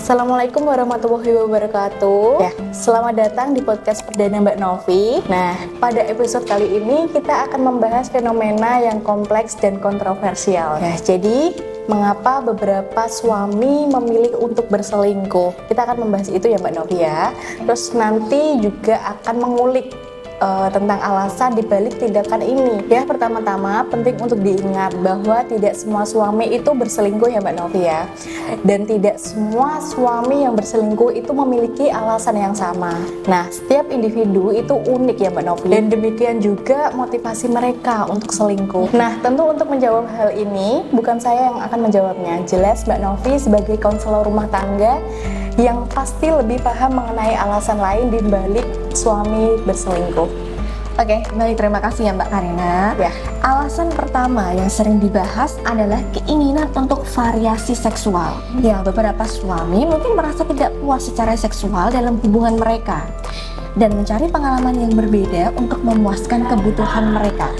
Assalamualaikum warahmatullahi wabarakatuh. Ya, selamat datang di podcast perdana Mbak Novi. Nah, pada episode kali ini kita akan membahas fenomena yang kompleks dan kontroversial. Ya, jadi mengapa beberapa suami memilih untuk berselingkuh? Kita akan membahas itu ya Mbak Novi ya. Terus nanti juga akan mengulik tentang alasan dibalik tindakan ini. Ya, pertama-tama penting untuk diingat bahwa tidak semua suami itu berselingkuh ya Mbak Novi ya. Dan tidak semua suami yang berselingkuh itu memiliki alasan yang sama. Nah, setiap individu itu unik ya Mbak Novi. Dan demikian juga motivasi mereka untuk selingkuh. Nah, tentu untuk menjawab hal ini bukan saya yang akan menjawabnya. Jelas Mbak Novi sebagai konselor rumah tangga yang pasti lebih paham mengenai alasan lain di balik suami berselingkuh. Oke, baik, terima kasih ya Mbak Karina. Ya. Alasan pertama yang sering dibahas adalah keinginan untuk variasi seksual. Ya, beberapa suami mungkin merasa tidak puas secara seksual dalam hubungan mereka dan mencari pengalaman yang berbeda untuk memuaskan kebutuhan mereka.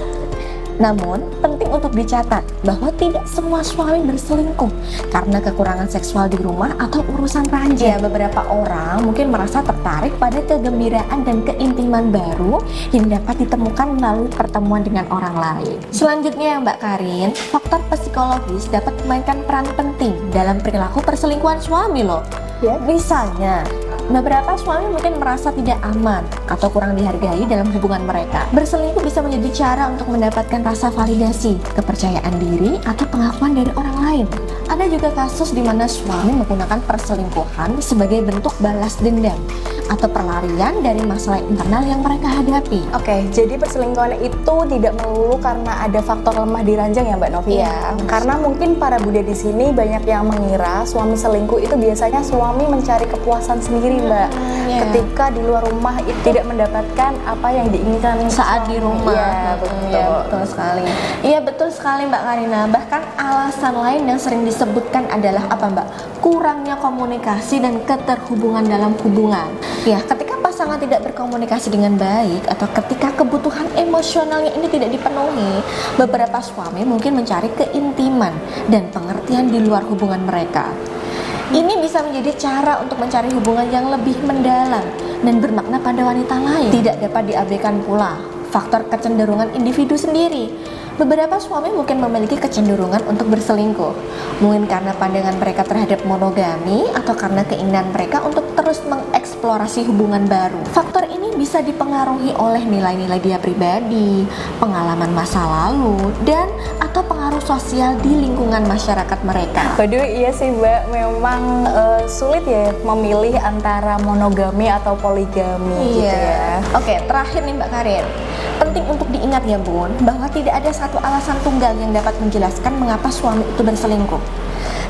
Namun, penting untuk dicatat bahwa tidak semua suami berselingkuh karena kekurangan seksual di rumah atau urusan ranjang. Ya, beberapa orang mungkin merasa tertarik pada kegembiraan dan keintiman baru yang dapat ditemukan melalui pertemuan dengan orang lain. Selanjutnya Mbak Karin, faktor psikologis dapat memainkan peran penting dalam perilaku perselingkuhan suami loh. Ya, misalnya beberapa suami mungkin merasa tidak aman atau kurang dihargai dalam hubungan mereka. Berselingkuh bisa menjadi cara untuk mendapatkan rasa validasi, kepercayaan diri, atau pengakuan dari orang lain. Ada juga kasus di mana suami menggunakan perselingkuhan sebagai bentuk balas dendam atau perlarian dari masalah internal yang mereka hadapi. Oke, jadi perselingkuhan itu tidak melulu karena ada faktor lemah di ranjang ya Mbak Novi ya. Karena mungkin para bunda di sini banyak yang mengira suami selingkuh itu biasanya suami mencari kepuasan sendiri Mbak. Ketika di luar rumah itu tidak mendapatkan apa yang diinginkan saat di rumah. Iya, betul. Ya, betul sekali. Iya, betul sekali Mbak Karina. Bahkan alasan lain yang sering disebutkan adalah apa Mbak? Kurangnya komunikasi dan keterhubungan dalam hubungan. Ya, ketika pasangan tidak berkomunikasi dengan baik atau ketika kebutuhan emosionalnya ini tidak dipenuhi, beberapa suami mungkin mencari keintiman dan pengertian di luar hubungan mereka. Ini bisa menjadi cara untuk mencari hubungan yang lebih mendalam dan bermakna pada wanita lain. Tidak dapat diabaikan pula faktor kecenderungan individu sendiri. Beberapa suami mungkin memiliki kecenderungan untuk berselingkuh, mungkin karena pandangan mereka terhadap monogami atau karena keinginan mereka untuk terus mengeksplorasi hubungan baru. Faktor ini bisa dipengaruhi oleh nilai-nilai dia pribadi, pengalaman masa lalu, dan atau pengaruh sosial di lingkungan masyarakat mereka. Waduh, iya sih Mbak, memang sulit ya memilih antara monogami atau poligami gitu ya. Oke, terakhir nih Mbak Karin. Penting untuk diingat ya Bun, bahwa tidak ada satu alasan tunggal yang dapat menjelaskan mengapa suami itu berselingkuh.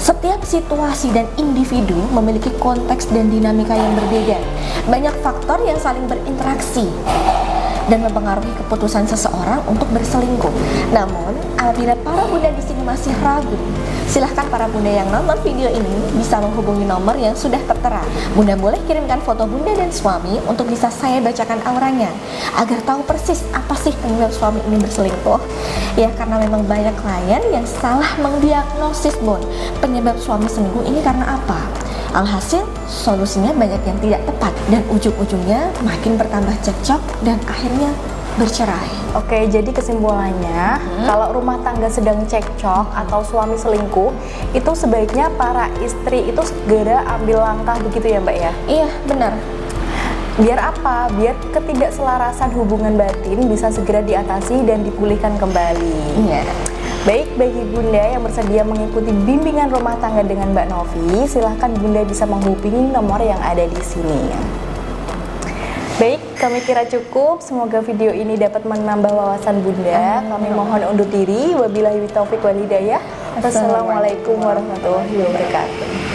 Setiap situasi dan individu memiliki konteks dan dinamika yang berbeda. Banyak faktor yang saling berinteraksi dan mempengaruhi keputusan seseorang untuk berselingkuh. Namun, apabila para bunda di sini masih ragu, silahkan para bunda yang nonton video ini bisa menghubungi nomor yang sudah tertera. Bunda boleh kirimkan foto bunda dan suami untuk bisa saya bacakan auranya, agar tahu persis apa sih penyebab suami ini berselingkuh. Ya, karena memang banyak klien yang salah mendiagnosis Bun, penyebab suami selingkuh ini karena apa. Alhasil, solusinya banyak yang tidak tepat dan ujung-ujungnya makin bertambah cekcok dan akhirnya bercerai. Oke, jadi kesimpulannya kalau rumah tangga sedang cekcok atau suami selingkuh, itu sebaiknya para istri itu segera ambil langkah begitu ya Mbak ya? Iya, benar. Biar apa? Biar ketidakselarasan hubungan batin bisa segera diatasi dan dipulihkan kembali. Iya. Baik, bagi bunda yang bersedia mengikuti bimbingan rumah tangga dengan Mbak Novi, silahkan bunda bisa menghubungi nomor yang ada di sini. Baik, kami kira cukup. Semoga video ini dapat menambah wawasan bunda. Kami mohon undur diri. Wabillahi taufiq wal hidayah. Wassalamualaikum warahmatullahi wabarakatuh.